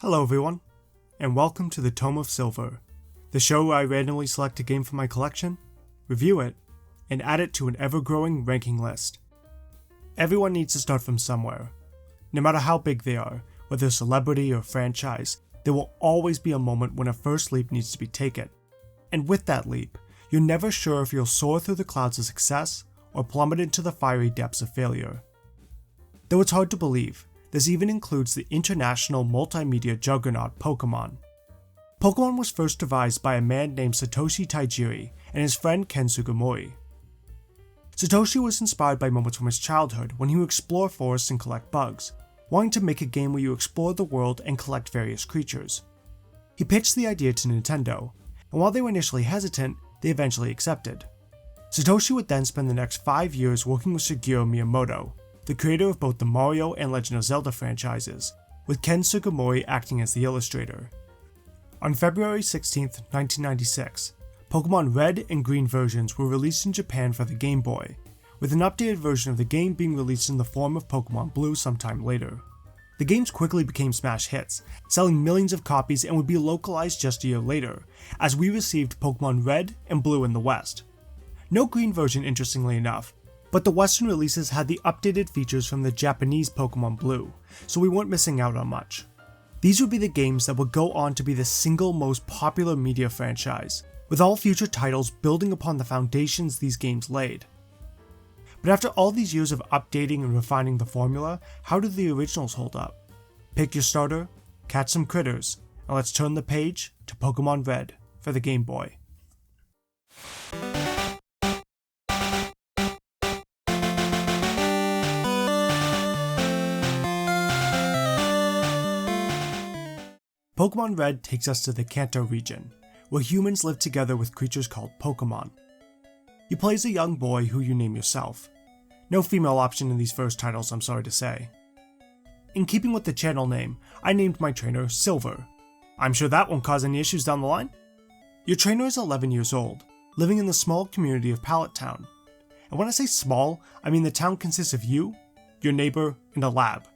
Hello everyone, and welcome to the Tome of Silver, the show where I randomly select a game from my collection, review it, and add it to an ever-growing ranking list. Everyone needs to start from somewhere. No matter how big they are, whether a celebrity or franchise, there will always be a moment when a first leap needs to be taken. And with that leap, you're never sure if you'll soar through the clouds of success or plummet into the fiery depths of failure. Though it's hard to believe, this even includes the international multimedia juggernaut Pokémon. Pokémon was first devised by a man named Satoshi Tajiri and his friend Ken Sugimori. Satoshi was inspired by moments from his childhood when he would explore forests and collect bugs, wanting to make a game where you explore the world and collect various creatures. He pitched the idea to Nintendo, and while they were initially hesitant, they eventually accepted. Satoshi would then spend the next 5 years working with Shigeru Miyamoto, the creator of both the Mario and Legend of Zelda franchises, with Ken Sugimori acting as the illustrator. On February 16, 1996, Pokémon Red and Green versions were released in Japan for the Game Boy, with an updated version of the game being released in the form of Pokémon Blue sometime later. The games quickly became smash hits, selling millions of copies and would be localized just a year later, as we received Pokémon Red and Blue in the West. No Green version, interestingly enough, but the Western releases had the updated features from the Japanese Pokémon Blue, so we weren't missing out on much. These would be the games that would go on to be the single most popular media franchise, with all future titles building upon the foundations these games laid. But after all these years of updating and refining the formula, how do the originals hold up? Pick your starter, catch some critters, and let's turn the page to Pokémon Red for the Game Boy. Pokémon Red takes us to the Kanto region, where humans live together with creatures called Pokémon. You play as a young boy who you name yourself. No female option in these first titles, I'm sorry to say. In keeping with the channel name, I named my trainer Silver. I'm sure that won't cause any issues down the line. Your trainer is 11 years old, living in the small community of Pallet Town. And when I say small, I mean the town consists of you, your neighbor, and a lab.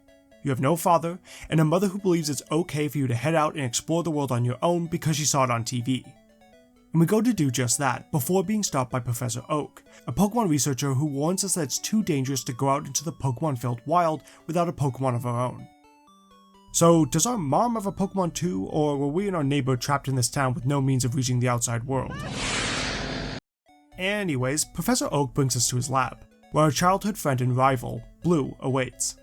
You have no father, and a mother who believes it's okay for you to head out and explore the world on your own because she saw it on TV. And we go to do just that before being stopped by Professor Oak, a Pokemon researcher who warns us that it's too dangerous to go out into the Pokemon-filled wild without a Pokemon of our own. So, does our mom have a Pokemon too, or were we and our neighbor trapped in this town with no means of reaching the outside world? Anyways, Professor Oak brings us to his lab, where our childhood friend and rival, Blue, awaits.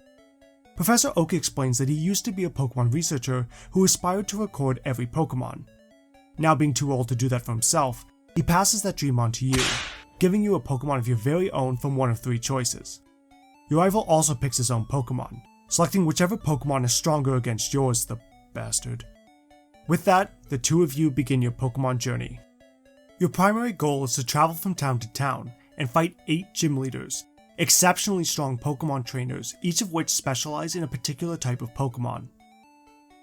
Professor Oak explains that he used to be a Pokemon researcher who aspired to record every Pokemon. Now being too old to do that for himself, he passes that dream on to you, giving you a Pokemon of your very own from one of 3 choices. Your rival also picks his own Pokemon, selecting whichever Pokemon is stronger against yours, the bastard. With that, the two of you begin your Pokemon journey. Your primary goal is to travel from town to town and fight 8 gym leaders, exceptionally strong Pokemon trainers, each of which specialize in a particular type of Pokemon.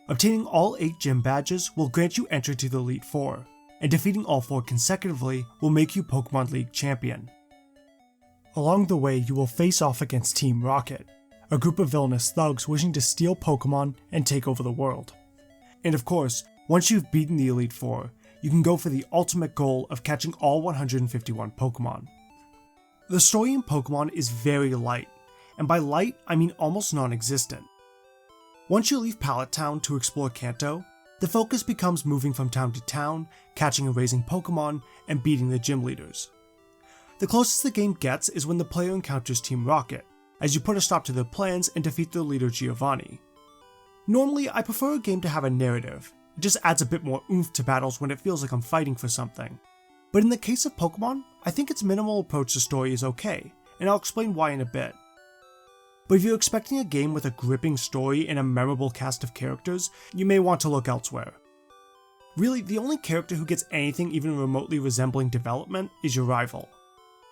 Obtaining all 8 gym badges will grant you entry to the Elite Four, and defeating all 4 consecutively will make you Pokemon League champion. Along the way, you will face off against Team Rocket, a group of villainous thugs wishing to steal Pokemon and take over the world. And of course, once you've beaten the Elite Four, you can go for the ultimate goal of catching all 151 Pokemon. The story in Pokemon is very light, and by light I mean almost non-existent. Once you leave Pallet Town to explore Kanto, the focus becomes moving from town to town, catching and raising Pokemon, and beating the gym leaders. The closest the game gets is when the player encounters Team Rocket, as you put a stop to their plans and defeat their leader Giovanni. Normally, I prefer a game to have a narrative. It just adds a bit more oomph to battles when it feels like I'm fighting for something. But in the case of Pokemon, I think its minimal approach to story is okay, and I'll explain why in a bit. But if you're expecting a game with a gripping story and a memorable cast of characters, you may want to look elsewhere. Really, the only character who gets anything even remotely resembling development is your rival.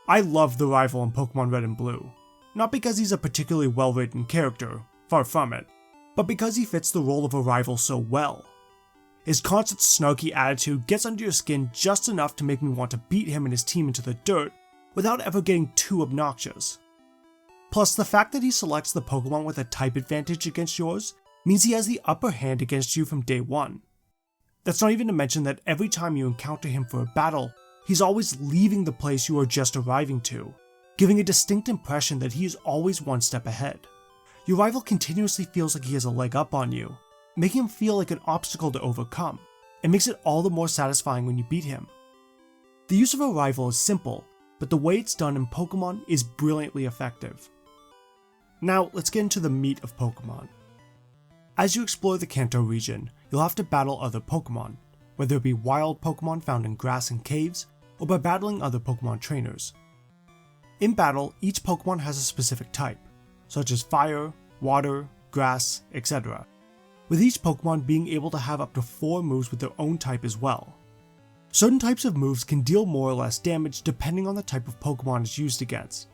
I love the rival in Pokemon Red and Blue, not because he's a particularly well-written character, far from it, but because he fits the role of a rival so well. His constant snarky attitude gets under your skin just enough to make me want to beat him and his team into the dirt without ever getting too obnoxious. Plus, the fact that he selects the Pokemon with a type advantage against yours means he has the upper hand against you from day one. That's not even to mention that every time you encounter him for a battle, he's always leaving the place you are just arriving to, giving a distinct impression that he is always one step ahead. Your rival continuously feels like he has a leg up on you, making him feel like an obstacle to overcome, and makes it all the more satisfying when you beat him. The use of a rival is simple, but the way it's done in Pokémon is brilliantly effective. Now let's get into the meat of Pokémon. As you explore the Kanto region, you'll have to battle other Pokémon, whether it be wild Pokémon found in grass and caves, or by battling other Pokémon trainers. In battle, each Pokémon has a specific type, such as fire, water, grass, etc., with each Pokémon being able to have up to 4 moves with their own type as well. Certain types of moves can deal more or less damage depending on the type of Pokémon it's used against.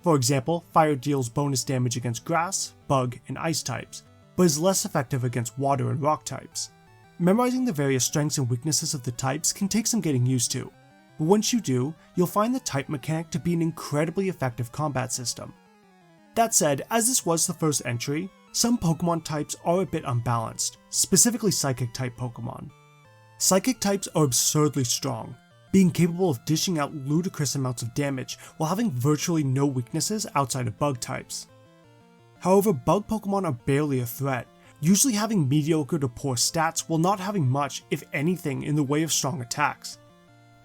For example, fire deals bonus damage against grass, bug, and ice types, but is less effective against water and rock types. Memorizing the various strengths and weaknesses of the types can take some getting used to, but once you do, you'll find the type mechanic to be an incredibly effective combat system. That said, as this was the first entry, some Pokémon types are a bit unbalanced, specifically Psychic type Pokémon. Psychic types are absurdly strong, being capable of dishing out ludicrous amounts of damage while having virtually no weaknesses outside of bug types. However, bug Pokémon are barely a threat, usually having mediocre to poor stats while not having much, if anything, in the way of strong attacks.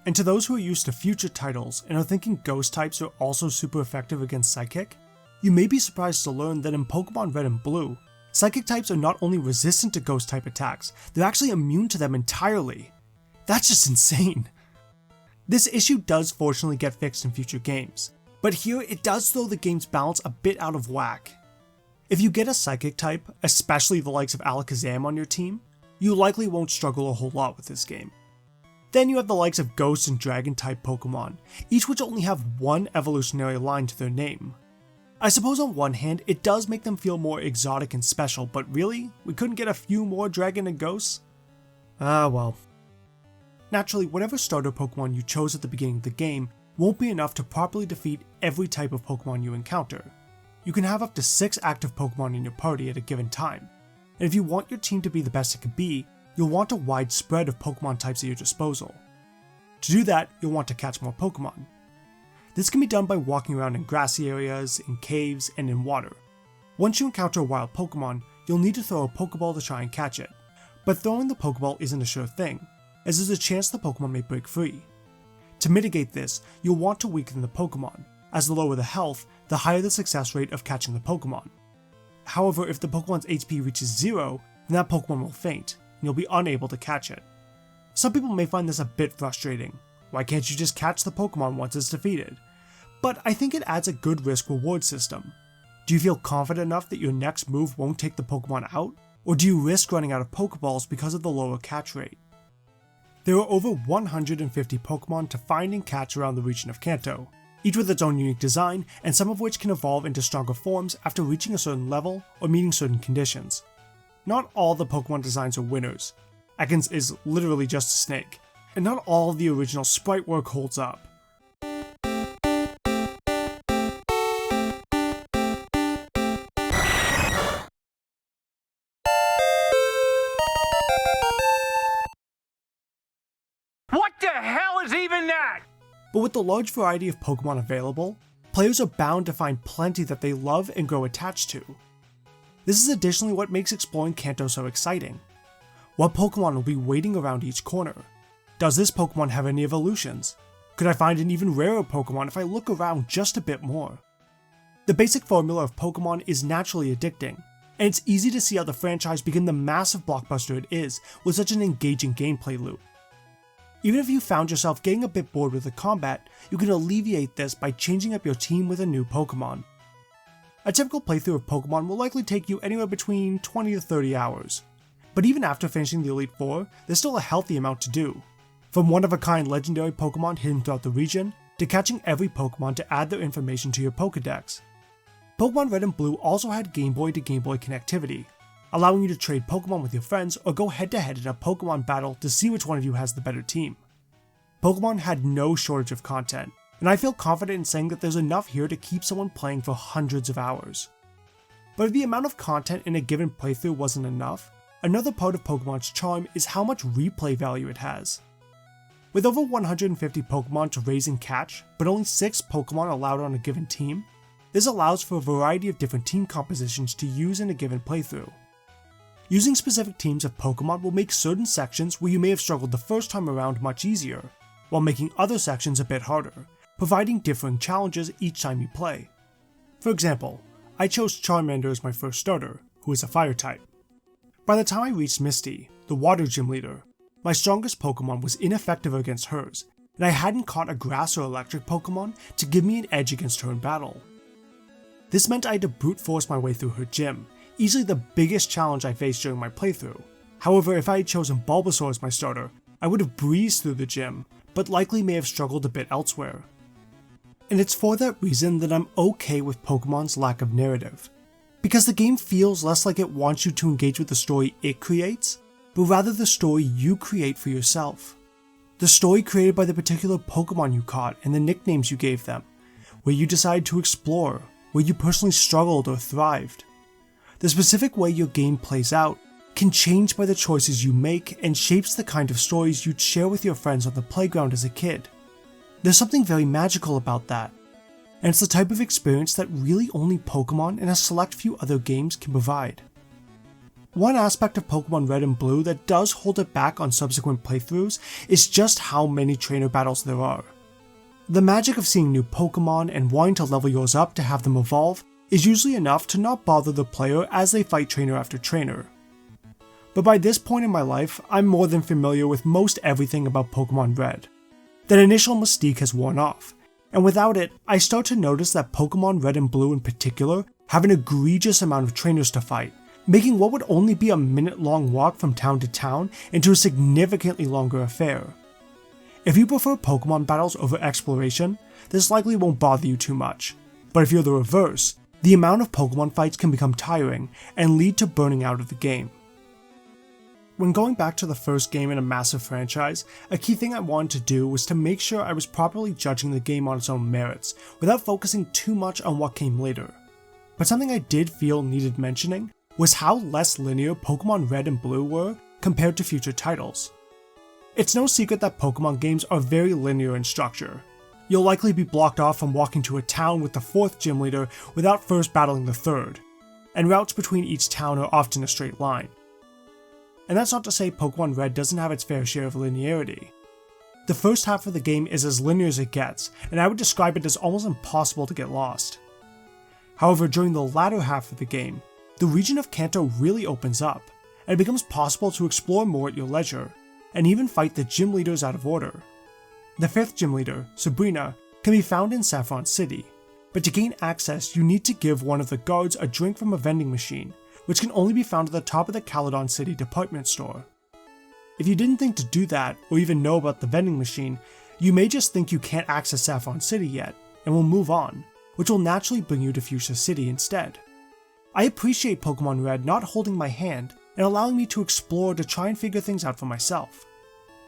And to those who are used to future titles and are thinking ghost types are also super effective against Psychic, you may be surprised to learn that in Pokémon Red and Blue, Psychic types are not only resistant to ghost type attacks, they're actually immune to them entirely. That's just insane. This issue does fortunately get fixed in future games, but here it does throw the game's balance a bit out of whack. If you get a Psychic type, especially the likes of Alakazam on your team, you likely won't struggle a whole lot with this game. Then you have the likes of Ghost and Dragon type Pokémon, each which only have one evolutionary line to their name. I suppose on one hand, it does make them feel more exotic and special, but really, we couldn't get a few more Dragon and Ghosts? Ah well. Naturally, whatever starter Pokémon you chose at the beginning of the game won't be enough to properly defeat every type of Pokémon you encounter. You can have up to 6 active Pokémon in your party at a given time, and if you want your team to be the best it could be, you'll want a wide spread of Pokémon types at your disposal. To do that, you'll want to catch more Pokémon. This can be done by walking around in grassy areas, in caves, and in water. Once you encounter a wild Pokémon, you'll need to throw a Pokéball to try and catch it, but throwing the Pokéball isn't a sure thing, as there's a chance the Pokemon may break free. To mitigate this, you'll want to weaken the Pokemon, as the lower the health, the higher the success rate of catching the Pokemon. However, if the Pokemon's HP reaches 0, then that Pokemon will faint, and you'll be unable to catch it. Some people may find this a bit frustrating. Why can't you just catch the Pokemon once it's defeated? But I think it adds a good risk-reward system. Do you feel confident enough that your next move won't take the Pokemon out? Or do you risk running out of Pokeballs because of the lower catch rate? There are over 150 Pokemon to find and catch around the region of Kanto, each with its own unique design, and some of which can evolve into stronger forms after reaching a certain level or meeting certain conditions. Not all the Pokemon designs are winners. Ekans is literally just a snake, and not all of the original sprite work holds up. What the hell is even that? But with the large variety of Pokemon available, players are bound to find plenty that they love and grow attached to. This is additionally what makes exploring Kanto so exciting. What Pokemon will be waiting around each corner? Does this Pokemon have any evolutions? Could I find an even rarer Pokemon if I look around just a bit more? The basic formula of Pokemon is naturally addicting, and it's easy to see how the franchise became the massive blockbuster it is with such an engaging gameplay loop. Even if you found yourself getting a bit bored with the combat, you can alleviate this by changing up your team with a new Pokemon. A typical playthrough of Pokemon will likely take you anywhere between 20 to 30 hours, but even after finishing the Elite Four, there's still a healthy amount to do. From one-of-a-kind legendary Pokemon hidden throughout the region, to catching every Pokemon to add their information to your Pokedex. Pokemon Red and Blue also had Game Boy to Game Boy connectivity, allowing you to trade Pokemon with your friends or go head-to-head in a Pokemon battle to see which one of you has the better team. Pokemon had no shortage of content, and I feel confident in saying that there's enough here to keep someone playing for hundreds of hours. but if the amount of content in a given playthrough wasn't enough, another part of Pokemon's charm is how much replay value it has. With over 150 Pokemon to raise and catch, but only 6 Pokemon allowed on a given team, this allows for a variety of different team compositions to use in a given playthrough. Using specific teams of Pokemon will make certain sections where you may have struggled the first time around much easier, while making other sections a bit harder, providing differing challenges each time you play. For example, I chose Charmander as my first starter, who is a fire type. By the time I reached Misty, the water gym leader, my strongest Pokemon was ineffective against hers, and I hadn't caught a grass or electric Pokemon to give me an edge against her in battle. This meant I had to brute force my way through her gym, easily the biggest challenge I faced during my playthrough. However, if I had chosen Bulbasaur as my starter, I would have breezed through the gym, but likely may have struggled a bit elsewhere. And it's for that reason that I'm okay with Pokemon's lack of narrative. Because the game feels less like it wants you to engage with the story it creates, but rather the story you create for yourself. The story created by the particular Pokemon you caught and the nicknames you gave them, where you decided to explore, where you personally struggled or thrived. The specific way your game plays out can change by the choices you make and shapes the kind of stories you'd share with your friends on the playground as a kid. There's something very magical about that, and it's the type of experience that really only Pokemon and a select few other games can provide. One aspect of Pokemon Red and Blue that does hold it back on subsequent playthroughs is just how many trainer battles there are. The magic of seeing new Pokemon and wanting to level yours up to have them evolve is usually enough to not bother the player as they fight trainer after trainer. But by this point in my life, I'm more than familiar with most everything about Pokemon Red. That initial mystique has worn off, and without it, I start to notice that Pokemon Red and Blue in particular have an egregious amount of trainers to fight, making what would only be a minute-long walk from town to town into a significantly longer affair. If you prefer Pokemon battles over exploration, this likely won't bother you too much, but if you're the reverse, the amount of Pokemon fights can become tiring and lead to burning out of the game. When going back to the first game in a massive franchise, a key thing I wanted to do was to make sure I was properly judging the game on its own merits, without focusing too much on what came later. But something I did feel needed mentioning was how less linear Pokemon Red and Blue were compared to future titles. It's no secret that Pokemon games are very linear in structure. You'll likely be blocked off from walking to a town with the 4th gym leader without first battling the 3rd, and routes between each town are often a straight line. And that's not to say Pokemon Red doesn't have its fair share of linearity. The first half of the game is as linear as it gets, and I would describe it as almost impossible to get lost. However, during the latter half of the game, the region of Kanto really opens up, and it becomes possible to explore more at your leisure, and even fight the gym leaders out of order. The 5th gym leader, Sabrina, can be found in Saffron City, but to gain access you need to give one of the guards a drink from a vending machine, which can only be found at the top of the Caledon City department store. If you didn't think to do that, or even know about the vending machine, you may just think you can't access Saffron City yet, and will move on, which will naturally bring you to Fuchsia City instead. I appreciate Pokemon Red not holding my hand and allowing me to explore to try and figure things out for myself.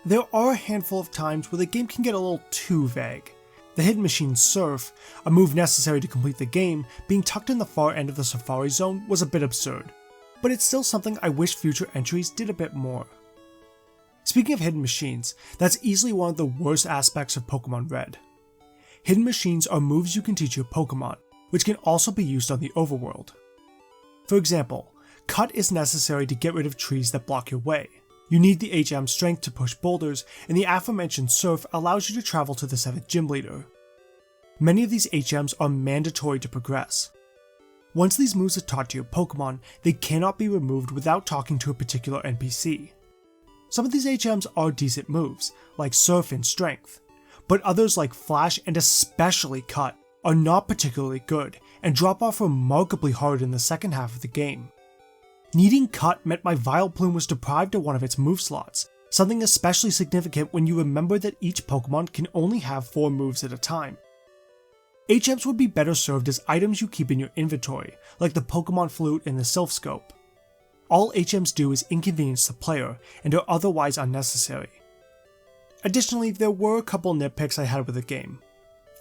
There are a handful of times where the game can get a little too vague. The hidden machine Surf, a move necessary to complete the game, being tucked in the far end of the Safari Zone was a bit absurd, but it's still something I wish future entries did a bit more. Speaking of hidden machines, that's easily one of the worst aspects of Pokemon Red. Hidden machines are moves you can teach your Pokemon, which can also be used on the overworld. For example, Cut is necessary to get rid of trees that block your way. You need the HM strength to push boulders, and the aforementioned Surf allows you to travel to the 7th gym leader. Many of these HMs are mandatory to progress. Once these moves are taught to your Pokemon, they cannot be removed without talking to a particular NPC. Some of these HMs are decent moves, like Surf and Strength, but others like Flash and especially Cut are not particularly good, and drop off remarkably hard in the second half of the game. Needing Cut meant my Vileplume was deprived of one of its move slots, something especially significant when you remember that each Pokemon can only have 4 moves at a time. HMs would be better served as items you keep in your inventory, like the Pokemon Flute and the Sylph Scope. All HMs do is inconvenience the player, and are otherwise unnecessary. Additionally, there were a couple nitpicks I had with the game.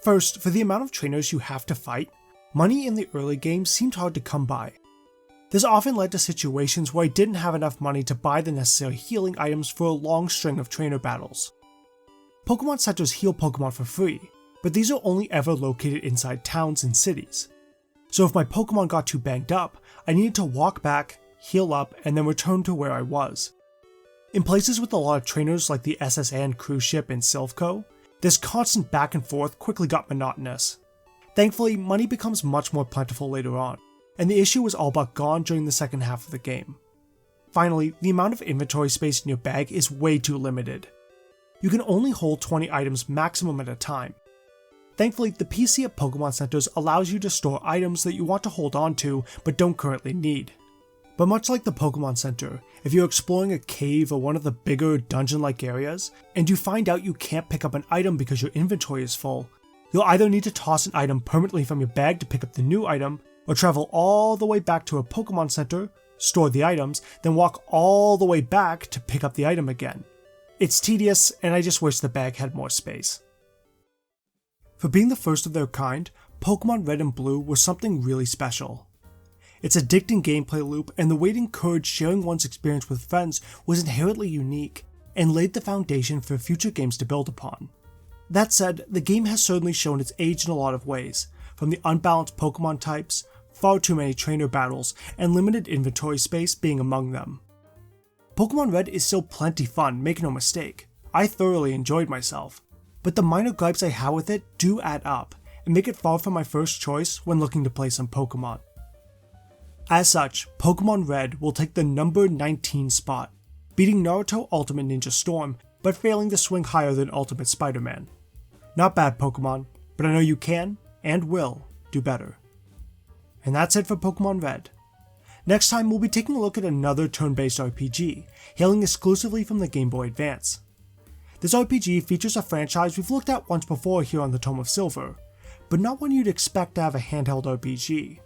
First, for the amount of trainers you have to fight, money in the early game seemed hard to come by. This often led to situations where I didn't have enough money to buy the necessary healing items for a long string of trainer battles. Pokemon centers heal Pokemon for free, but these are only ever located inside towns and cities. So if my Pokemon got too banged up, I needed to walk back, heal up, and then return to where I was. In places with a lot of trainers like the SS Anne cruise ship in Silphco, this constant back and forth quickly got monotonous. Thankfully, money becomes much more plentiful later on, and the issue was all but gone during the second half of the game. Finally, the amount of inventory space in your bag is way too limited. You can only hold 20 items maximum at a time. Thankfully, the PC at Pokemon Centers allows you to store items that you want to hold on to but don't currently need. But much like the Pokemon Center, if you're exploring a cave or one of the bigger dungeon-like areas, and you find out you can't pick up an item because your inventory is full, you'll either need to toss an item permanently from your bag to pick up the new item, or travel all the way back to a Pokemon Center, store the items, then walk all the way back to pick up the item again. It's tedious, and I just wish the bag had more space. For being the first of their kind, Pokemon Red and Blue was something really special. Its addicting gameplay loop and the way it encouraged sharing one's experience with friends was inherently unique, and laid the foundation for future games to build upon. That said, the game has certainly shown its age in a lot of ways, from the unbalanced Pokemon types, far too many trainer battles, and limited inventory space being among them. Pokemon Red is still plenty fun, make no mistake. I thoroughly enjoyed myself, but the minor gripes I have with it do add up, and make it far from my first choice when looking to play some Pokemon. As such, Pokemon Red will take the number 19 spot, beating Naruto Ultimate Ninja Storm, but failing to swing higher than Ultimate Spider-Man. Not bad, Pokemon, but I know you can, and will, do better. And that's it for Pokemon Red. Next time we'll be taking a look at another turn-based RPG, hailing exclusively from the Game Boy Advance. This RPG features a franchise we've looked at once before here on the Tome of Silver, but not one you'd expect to have a handheld RPG.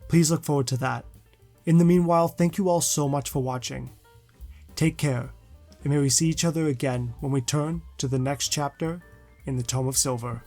Please look forward to that. In the meanwhile, thank you all so much for watching. Take care, and may we see each other again when we turn to the next chapter in the Tome of Silver.